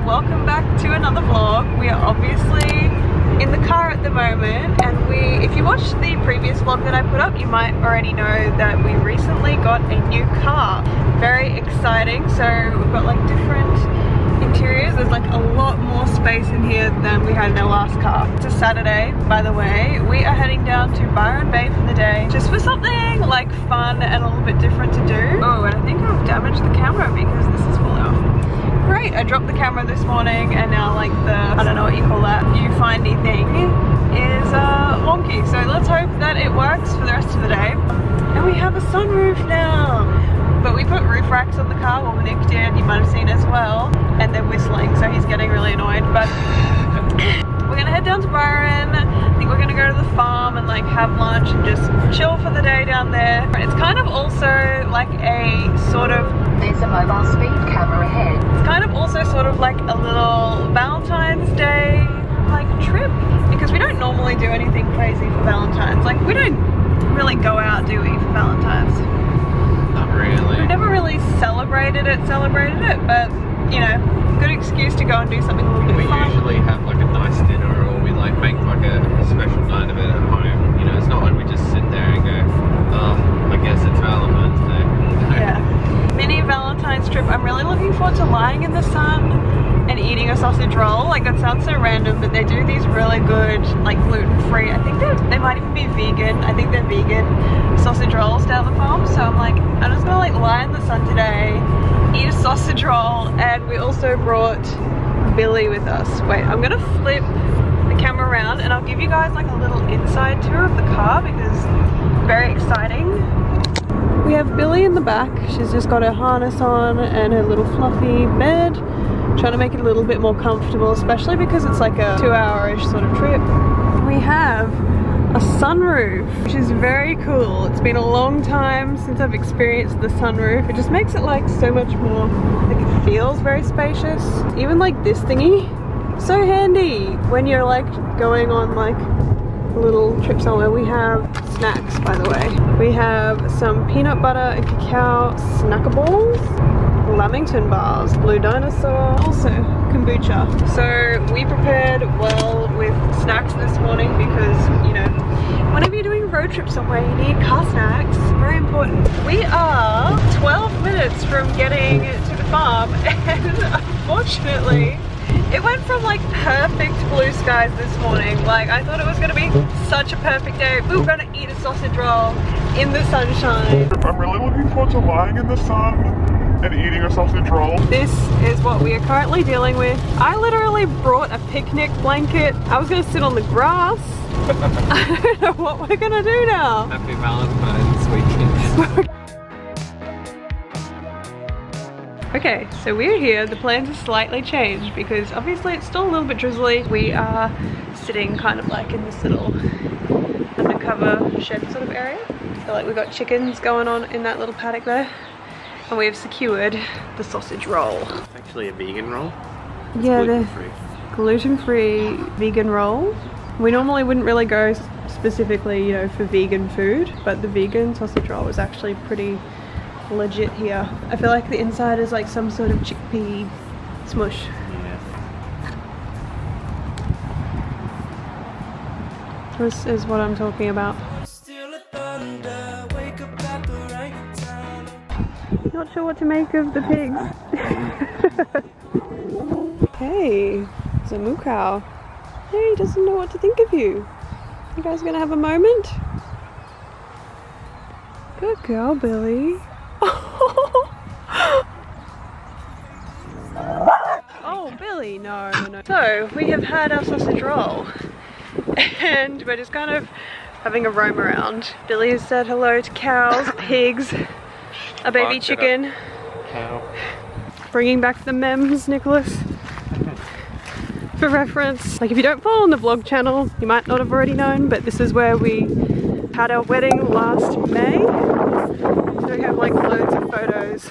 welcome back to another vlog. We are obviously in the car at the moment, and if you watched the previous vlog that I put up, you might already know that we recently got a new car. Very exciting. So we've got like different interiors. There's like a lot more space in here than we had in our last car. It's a Saturday, by the way. We are heading down to Byron Bay for the day, just for something like fun and a little bit different to do. Oh, and I think I've damaged the camera because this is falling off. Great, I dropped the camera this morning and now like the, I don't know what you call that, viewfindy thing is wonky. So let's hope that it works for the rest of the day. And we have a sunroof now. But we put roof racks on the car, well Nick did, you might have seen as well. And they're whistling, so he's getting really annoyed. But we're gonna head down to Byron. I think we're gonna go to the farm and like have lunch and just chill for the day down there. It's kind of also like a sort of, there's a mobile speed camera ahead. It's kind of also sort of like a little Valentine's Day like trip, because we don't normally do anything crazy for Valentine's. Like we don't really go out, do we, for Valentine's? Not really. We've never really celebrated it, but you know, good excuse to go and do something a little bit fun. We usually have like a nice dinner, or we like make like a special night of it at home. You know, it's not like we just sit there and go, I guess it's Valentine's Day. Yeah. Mini Valentine's trip. I'm really looking forward to lying in the sun and eating a sausage roll. Like that sounds so random, but they do these really good, like gluten-free. I think they might even be vegan. I think they're vegan sausage rolls down the farm. So I'm like, I'm just gonna like lie in the sun today, eat a sausage roll, and we also brought Billy with us. Wait, I'm gonna flip the camera around and I'll give you guys like a little inside tour of the car because it's very exciting. We have Billy in the back. She's just got her harness on and her little fluffy bed. Trying to make it a little bit more comfortable, especially because it's like a 2-hour-ish sort of trip. We have a sunroof, which is very cool. It's been a long time since I've experienced the sunroof. It just makes it like so much more, like it feels very spacious. Even like this thingy, so handy when you're like going on like a little trip somewhere. We have snacks, by the way. We have some peanut butter and cacao snackables, lamington bars, blue dinosaur, also kombucha. So we prepared well with snacks this morning because, you know, whenever you're doing a road trip somewhere, you need car snacks. Very important. We are 12 minutes from getting to the farm, and unfortunately it went from like perfect blue skies this morning. Like I thought it was gonna be such a perfect day. We were gonna eat a sausage roll in the sunshine. I'm really looking forward to lying in the sun and eating a sausage roll. This is what we are currently dealing with. I literally brought a picnic blanket. I was gonna sit on the grass. I don't know what we're gonna do now. Happy Valentine's weekend. Okay, so we're here. The plans are slightly changed because obviously it's still a little bit drizzly. We are sitting kind of like in this little undercover shed sort of area. So like we've got chickens going on in that little paddock there. And we have secured the sausage roll. It's actually a vegan roll. It's yeah, gluten-free. the gluten-free vegan roll. We normally wouldn't really go specifically, you know, for vegan food, but the vegan sausage roll is actually pretty legit here. I feel like the inside is like some sort of chickpea smush. Yeah. This is what I'm talking about. Not sure what to make of the pigs. Hey, it's a moo cow. Hey, he doesn't know what to think of you. You guys gonna have a moment? Good girl, Billy. Oh, Billy, no. So, we have had our sausage roll and we're just kind of having a roam around. Billy has said hello to cows, pigs, a baby chicken. Cow. Bringing back the memes, Nicholas. For reference, like if you don't follow on the vlog channel, you might not have already known, but this is where we had our wedding last May. So we have like loads of photos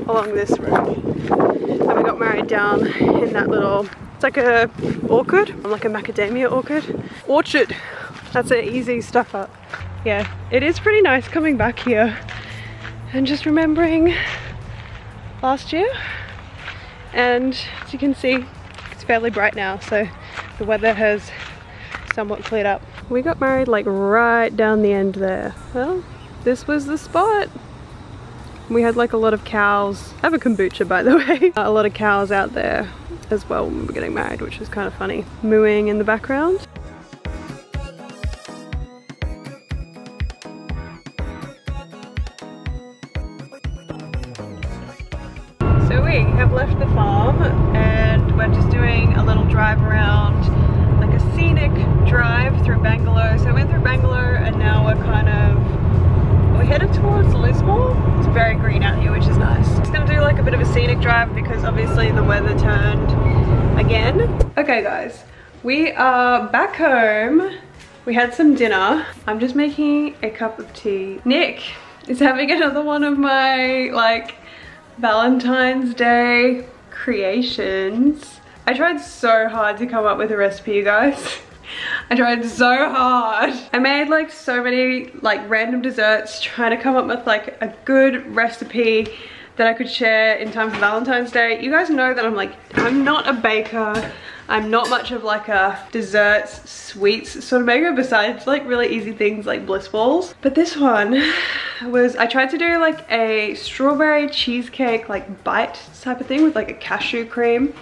along this road. And we got married down in that little, it's like a orchard, like a macadamia orchard. That's an easy stuff up. Yeah, it is pretty nice coming back here and just remembering last year and as you can see, it's fairly bright now, so the weather has somewhat cleared up. We got married like right down the end there. Well, this was the spot. We had like a lot of cows. I have a kombucha, by the way. A lot of cows out there as well when we were getting married, which was kind of funny. Mooing in the background. So we have left the farm and we're just doing a little drive around, like a scenic drive through Bangalore. So we went through Bangalore and now we're headed towards Lismore. It's very green out here, which is nice. Just gonna do like a bit of a scenic drive because obviously the weather turned again. Okay guys, we are back home. We had some dinner. I'm just making a cup of tea. Nick is having another one of my like Valentine's Day creations. I tried so hard to come up with a recipe, you guys. I tried so hard. I made like so many like random desserts trying to come up with like a good recipe that I could share in time for Valentine's Day. You guys know that I'm not a baker. I'm not much of like a desserts, sweets sort of maker besides like really easy things like bliss balls. But this one was, I tried to do like a strawberry cheesecake like bite type of thing with like a cashew cream.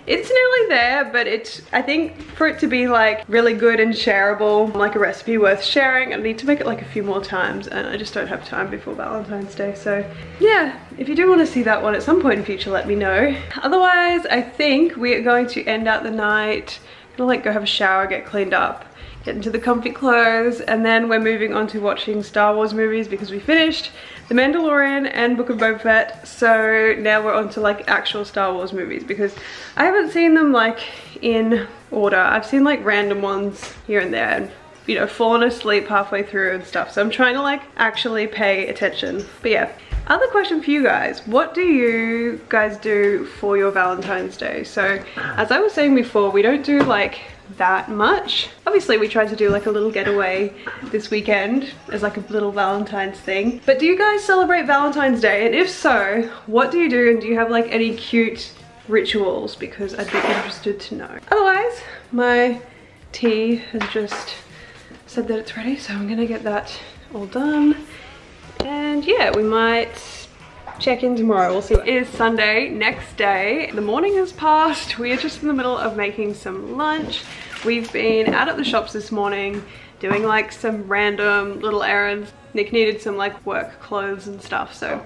It's nearly there, but I think for it to be like really good and shareable, like a recipe worth sharing, I need to make it like a few more times and I just don't have time before Valentine's Day. So yeah, if you do want to see that one at some point in future, let me know. Otherwise, I think we are going to end out the night, gonna like go have a shower, get cleaned up, get into the comfy clothes, and then we're moving on to watching Star Wars movies because we finished The Mandalorian and Book of Boba Fett. So now we're on to like actual Star Wars movies because I haven't seen them like in order. I've seen like random ones here and there and, you know, fallen asleep halfway through and stuff. So I'm trying to like actually pay attention. But yeah, other question for you guys. What do you guys do for your Valentine's Day? So as I was saying before, we don't do like that much. Obviously we tried to do like a little getaway this weekend as like a little Valentine's thing. But do you guys celebrate Valentine's Day? And if so, what do you do? And do you have like any cute rituals? Because I'd be interested to know. Otherwise, my tea has just said that it's ready, so I'm gonna get that all done. And yeah, we might check in tomorrow. We'll see. It is Sunday, next day. The morning has passed. We are just in the middle of making some lunch. We've been out at the shops this morning doing like some random little errands. Nick needed some like work clothes and stuff, so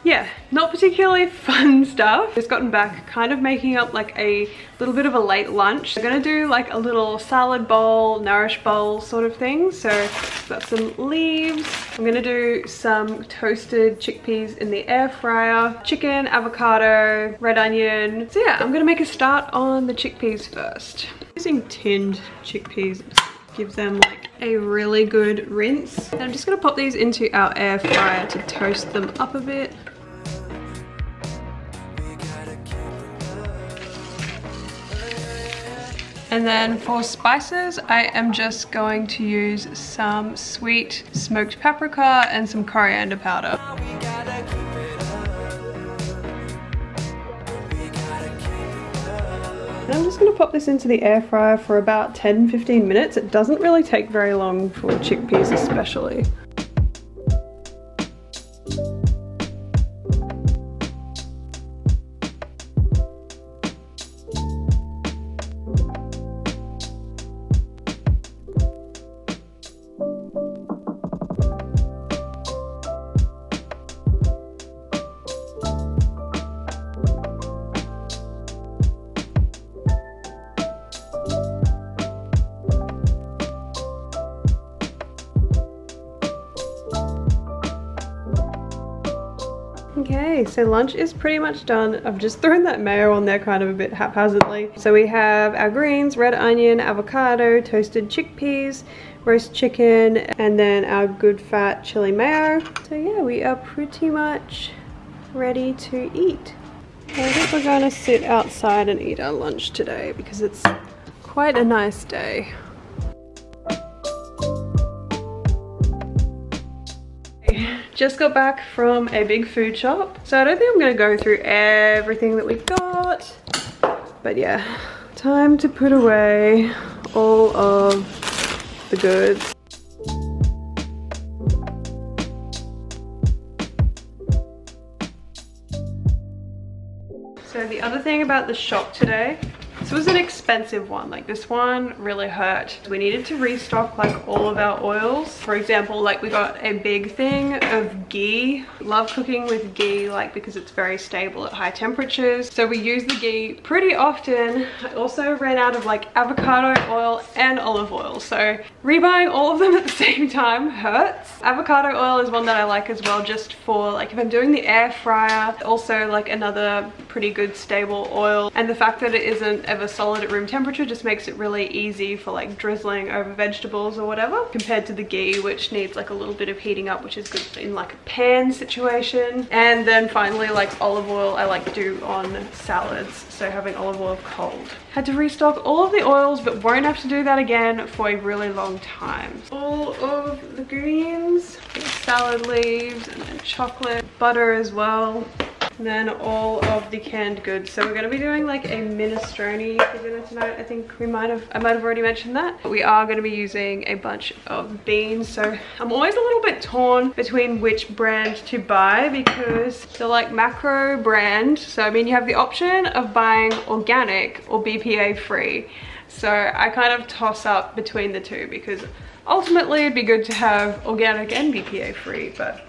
yeah, not particularly fun stuff. Just gotten back, kind of making up like a little bit of a late lunch. We're gonna do like a little salad bowl, nourish bowl sort of thing. So got some leaves. I'm gonna do some toasted chickpeas in the air fryer, chicken, avocado, red onion. So yeah, I'm gonna make a start on the chickpeas first. Using tinned chickpeas gives them like a really good rinse. And I'm just gonna pop these into our air fryer to toast them up a bit. And then for spices, I am just going to use some sweet smoked paprika and some coriander powder. And I'm just going to pop this into the air fryer for about 10-15 minutes. It doesn't really take very long for chickpeas especially. Okay, so lunch is pretty much done. I've just thrown that mayo on there kind of a bit haphazardly. So we have our greens, red onion, avocado, toasted chickpeas, roast chicken, and then our good fat chili mayo. So yeah, we are pretty much ready to eat. I think we're going to sit outside and eat our lunch today because it's quite a nice day. Just got back from a big food shop, so I don't think I'm gonna go through everything that we got, but yeah, time to put away all of the goods. So the other thing about the shop today, this was an expensive one. Like this one really hurt. We needed to restock like all of our oils. For example, like we got a big thing of ghee. Love cooking with ghee, like because it's very stable at high temperatures. So we use the ghee pretty often. I also ran out of like avocado oil and olive oil. So rebuying all of them at the same time hurts. Avocado oil is one that I like as well, just for like if I'm doing the air fryer. Also like another pretty good stable oil. And the fact that it isn't ever solid at room temperature just makes it really easy for like drizzling over vegetables or whatever, compared to the ghee, which needs like a little bit of heating up, which is good in like a pan situation. And then finally, like olive oil I like to do on salads, so having olive oil cold. Had to restock all of the oils, but won't have to do that again for a really long time. All of the greens, salad leaves, and then chocolate, butter as well. And then all of the canned goods. So we're going to be doing like a minestrone for dinner tonight. I think I might have already mentioned that. But we are going to be using a bunch of beans. So I'm always a little bit torn between which brand to buy, because they're like macro brand. So I mean, you have the option of buying organic or BPA free. So I kind of toss up between the two, because ultimately it'd be good to have organic and BPA free, but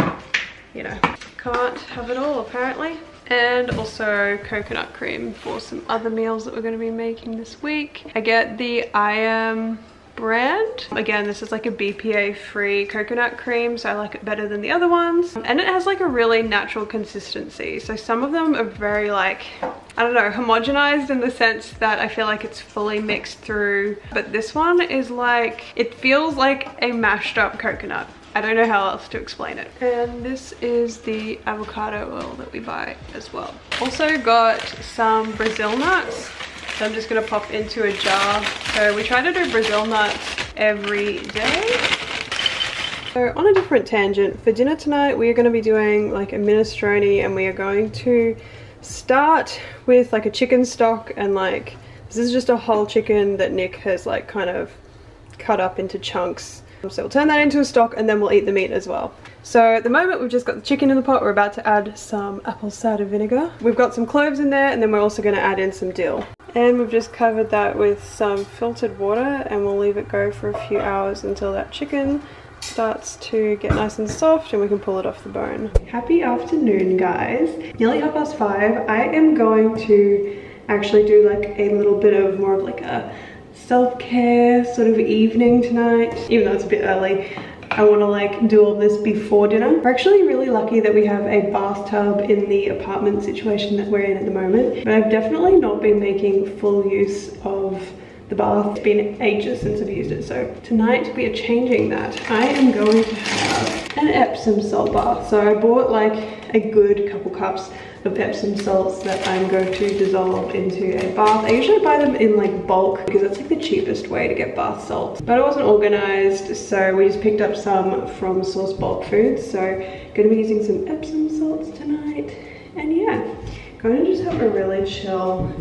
you know, can't have it all apparently. And also coconut cream for some other meals that we're going to be making this week. I get the I Am brand. Again, this is like a BPA free coconut cream, so I like it better than the other ones. And it has like a really natural consistency. So some of them are very like, I don't know, homogenized in the sense that I feel like it's fully mixed through. But this one is like, it feels like a mashed up coconut. I don't know how else to explain it. And this is the avocado oil that we buy as well. Also got some Brazil nuts. So I'm just gonna pop into a jar. So we try to do Brazil nuts every day. So on a different tangent, for dinner tonight we are going to be doing like a minestrone, and we are going to start with like a chicken stock, and like this is just a whole chicken that Nick has like kind of cut up into chunks. So we'll turn that into a stock, and then we'll eat the meat as well. So at the moment we've just got the chicken in the pot. We're about to add some apple cider vinegar. We've got some cloves in there, and then we're also going to add in some dill. And we've just covered that with some filtered water, and we'll leave it go for a few hours until that chicken starts to get nice and soft and we can pull it off the bone. Happy afternoon, guys. Nearly 5:30. I am going to actually do like a little bit of more of like a self-care sort of evening tonight, even though it's a bit early. I want to like do all this before dinner. We're actually really lucky that we have a bathtub in the apartment situation that we're in at the moment, but I've definitely not been making full use of the bath. It's been ages since I've used it, so tonight we are changing that. I am going to have an Epsom salt bath. So I bought like a good couple cups of Epsom salts that I'm going to dissolve into a bath. I usually buy them in like bulk because that's like the cheapest way to get bath salts. But I wasn't organized, so we just picked up some from Source Bulk Foods. So gonna be using some Epsom salts tonight. And yeah, going to just have a really chill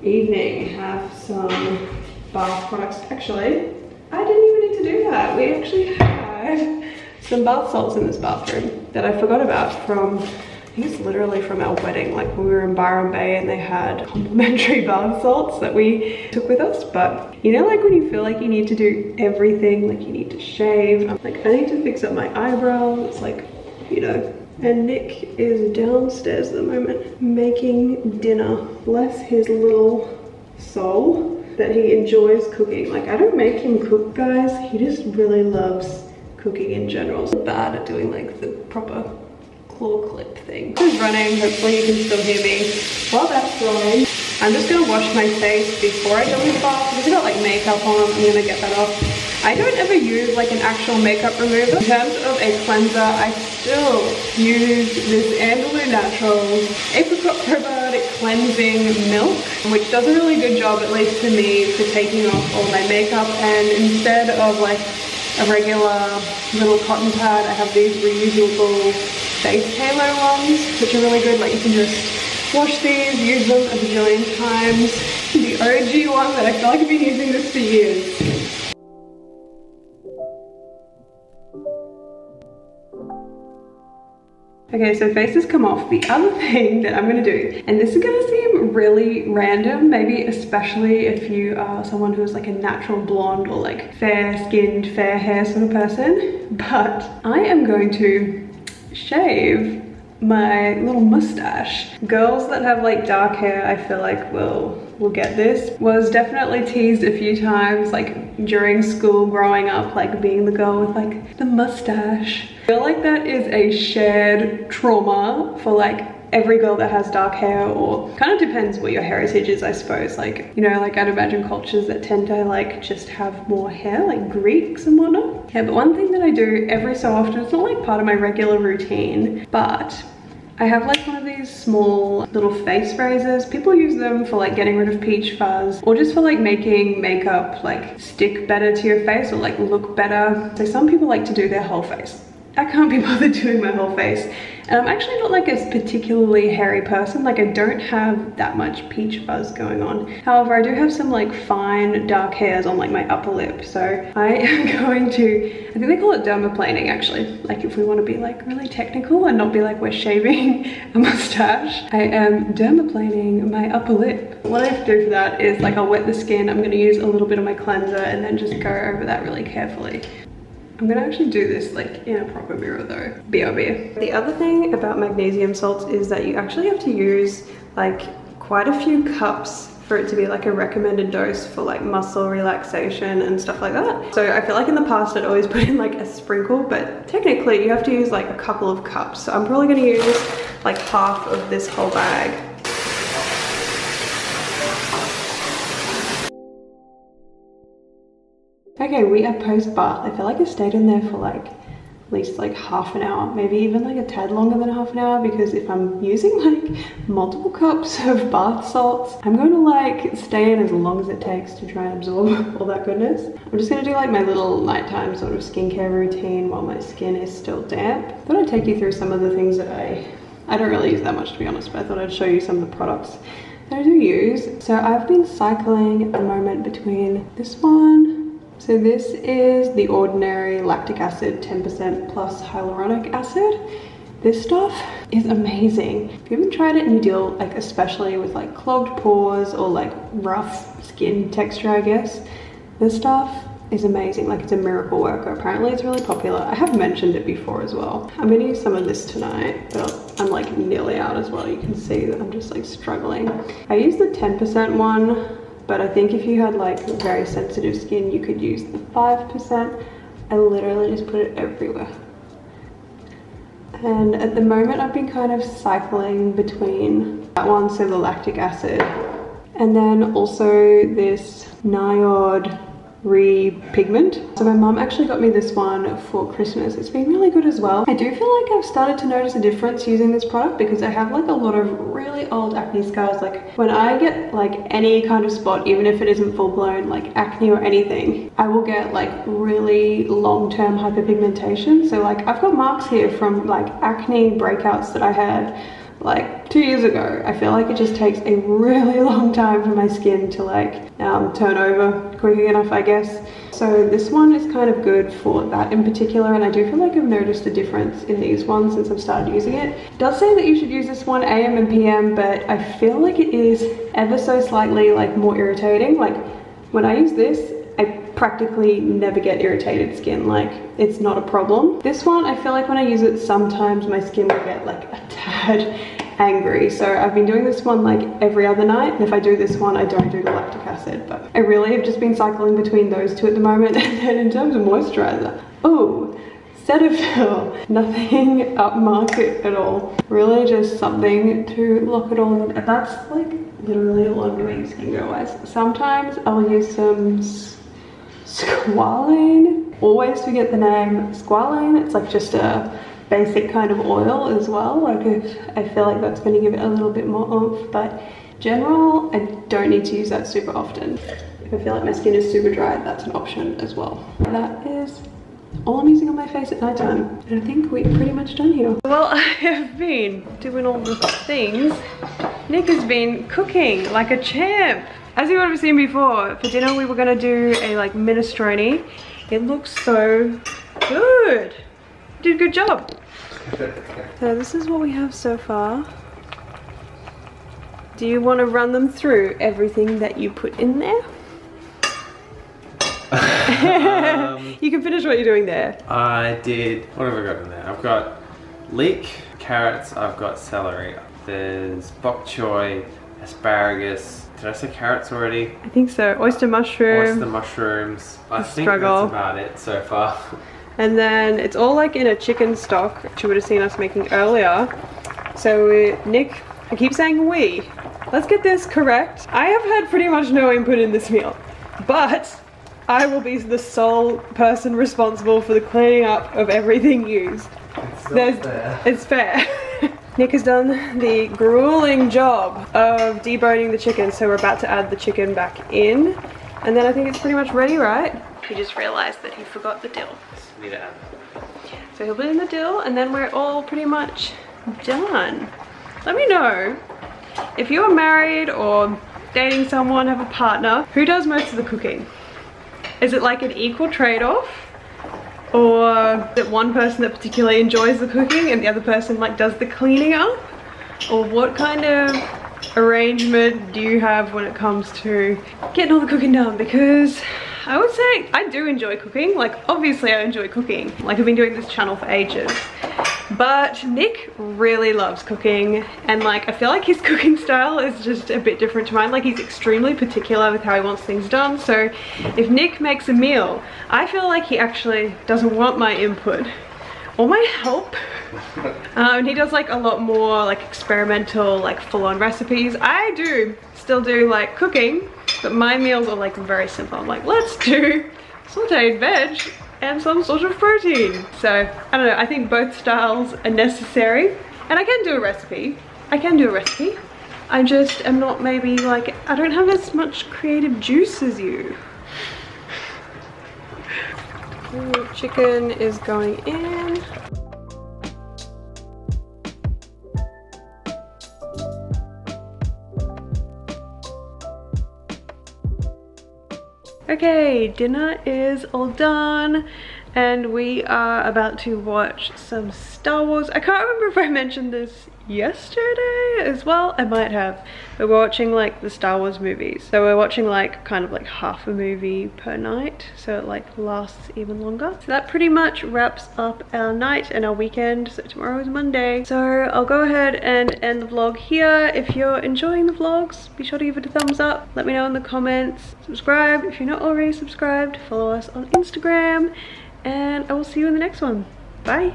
evening. Have some bath products. Actually, I didn't even need to do that. We actually have some bath salts in this bathroom that I forgot about from, I think it's literally from our wedding, like when we were in Byron Bay and they had complimentary bath salts that we took with us. But you know, like when you feel like you need to do everything, like you need to shave, I'm like, I need to fix up my eyebrows, like, you know. And Nick is downstairs at the moment making dinner. Bless his little soul that he enjoys cooking. Like, I don't make him cook, guys. He just really loves cooking in general. So bad at doing like the proper claw clip thing. This is running, hopefully you can still hear me. While that's running, I'm just gonna wash my face before I go in the bath because I've got like makeup on. I'm gonna get that off. I don't ever use like an actual makeup remover. In terms of a cleanser, I still use this Andalou Naturals Apricot Probiotic Cleansing Milk, which does a really good job, at least for me, for taking off all my makeup. And instead of like a regular little cotton pad. I have these reusable face halo ones, which are really good. Like you can just wash these, use them a bajillion times. The OG one that I feel like I've been using this for years. Okay, so face has come off. The other thing that I'm gonna do, and this is gonna seem really random, maybe especially if you are someone who's like a natural blonde or like fair skinned, fair hair sort of person, but I am going to shave my little mustache. Girls that have like dark hair, I feel like will get this. Was definitely teased a few times like during school growing up, like being the girl with like the mustache. I feel like that is a shared trauma for like every girl that has dark hair, or kind of depends what your heritage is, I suppose. Like, you know, like I'd imagine cultures that tend to like just have more hair, like Greeks and whatnot. Yeah, but one thing that I do every so often, it's not like part of my regular routine, but I have like one of these small little face razors. People use them for like getting rid of peach fuzz, or just for like making makeup like stick better to your face or like look better. So some people like to do their whole face. I can't be bothered doing my whole face. And I'm actually not like a particularly hairy person. Like I don't have that much peach fuzz going on. However, I do have some like fine dark hairs on like my upper lip. So I am going to, I think they call it dermaplaning actually. Like if we want to be like really technical and not be like we're shaving a mustache, I am dermaplaning my upper lip. What I have to do for that is like I'll wet the skin. I'm going to use a little bit of my cleanser and then just go over that really carefully. I'm gonna actually do this like in a proper mirror though. BRB. The other thing about magnesium salts is that you actually have to use like quite a few cups for it to be like a recommended dose for like muscle relaxation and stuff like that. So I feel like in the past I'd always put in like a sprinkle, but technically you have to use like a couple of cups. So I'm probably gonna use like half of this whole bag. Okay, we are post bath. I feel like I stayed in there for like at least like half an hour, maybe even like a tad longer than half an hour, because if I'm using like multiple cups of bath salts, I'm going to like stay in as long as it takes to try and absorb all that goodness. I'm just gonna do like my little nighttime sort of skincare routine while my skin is still damp. I thought I'd take you through some of the things that I don't really use that much, to be honest, but I thought I'd show you some of the products that I do use. So I've been cycling at the moment between this one. So this is the ordinary lactic acid 10% plus hyaluronic acid. This stuff is amazing. If you haven't tried it and you deal like especially with like clogged pores or like rough skin texture, I guess, this stuff is amazing. Like it's a miracle worker. Apparently it's really popular. I have mentioned it before as well. I'm gonna use some of this tonight, but I'm like nearly out as well. You can see that I'm just like struggling. I use the 10% one. But I think if you had like very sensitive skin, you could use the 5%. I literally just put it everywhere. And at the moment I've been kind of cycling between that one, so the lactic acid, and then also this Niod Repigment. So my mum actually got me this one for Christmas. It's been really good as well. I do feel like I've started to notice a difference using this product because I have like a lot of really old acne scars. Like when I get like any kind of spot, even if it isn't full blown like acne or anything, I will get like really long-term hyperpigmentation. So like I've got marks here from like acne breakouts that I had like 2 years ago. I feel like it just takes a really long time for my skin to like turn over quick enough, I guess. So this one is kind of good for that in particular, and I do feel like I've noticed a difference in these ones since I've started using it. It does say that you should use this one AM and PM, but I feel like it is ever so slightly like more irritating. Like when I use this, I practically never get irritated skin. Like it's not a problem. This one, I feel like when I use it, sometimes my skin will get like a tad angry. So I've been doing this one like every other night, and if I do this one, I don't do the lactic acid. But I really have just been cycling between those two at the moment. And then in terms of moisturizer, oh, Cetaphil, nothing upmarket at all. Really just something to lock it all in. And that's like literally all I'm doing skincare wise. Sometimes I'll use some squalane. Always forget the name. Squalane, it's like just a basic kind of oil as well. Like if I feel like that's going to give it a little bit more oomph, but general, I don't need to use that super often. If I feel like my skin is super dry, that's an option as well. That is all I'm using on my face at night time. And I think we're pretty much done here. Well, I have been doing all the things. Nick has been cooking like a champ. As you would have seen before, for dinner we were gonna do a like minestrone. It looks so good. Did a good job. So this is what we have so far. Do you want to run them through everything that you put in there? You can finish what you're doing there. I did, what have I got in there? I've got leek, carrots, I've got celery. There's bok choy, asparagus. Did I say carrots already? I think so. Oyster mushroom. Oyster mushrooms. I think Struggle. that's about it so far. And then it's all like in a chicken stock, which you would have seen us making earlier. So Nick, I keep saying we. Let's get this correct. I have had pretty much no input in this meal, but I will be the sole person responsible for the cleaning up of everything used. It's fair. Nick has done the grueling job of deboning the chicken, so we're about to add the chicken back in. And then I think it's pretty much ready, right? He just realized that he forgot the dill. Need to add. So he'll put in the dill and then we're all pretty much done. Let me know if you're married or dating someone, have a partner, who does most of the cooking? Is it like an equal trade-off? Or is it one person that particularly enjoys the cooking and the other person like does the cleaning up? Or what kind of arrangement do you have when it comes to getting all the cooking done? Because I would say I do enjoy cooking. Like obviously I enjoy cooking. Like I've been doing this channel for ages. But Nick really loves cooking and like I feel like his cooking style is just a bit different to mine. Like he's extremely particular with how he wants things done. So if Nick makes a meal, I feel like he actually doesn't want my input or my help. And he does like a lot more like experimental, like full-on recipes. I do still do like cooking, but my meals are like very simple. I'm like, let's do sauteed veg and some sort of protein. So I don't know, I think both styles are necessary. And I can do a recipe. I just am not maybe like, I don't have as much creative juice as you. Ooh, chicken is going in. Okay, dinner is all done and we are about to watch some Star Wars. I can't remember if I mentioned this yesterday as well. I might have, but we're watching like the Star Wars movies. So we're watching like kind of like half a movie per night, so it like lasts even longer. So that pretty much wraps up our night and our weekend. So tomorrow is Monday. So I'll go ahead and end the vlog here. If you're enjoying the vlogs, be sure to give it a thumbs up. Let me know in the comments. Subscribe if you're not already subscribed. Follow us on Instagram and I will see you in the next one. Bye.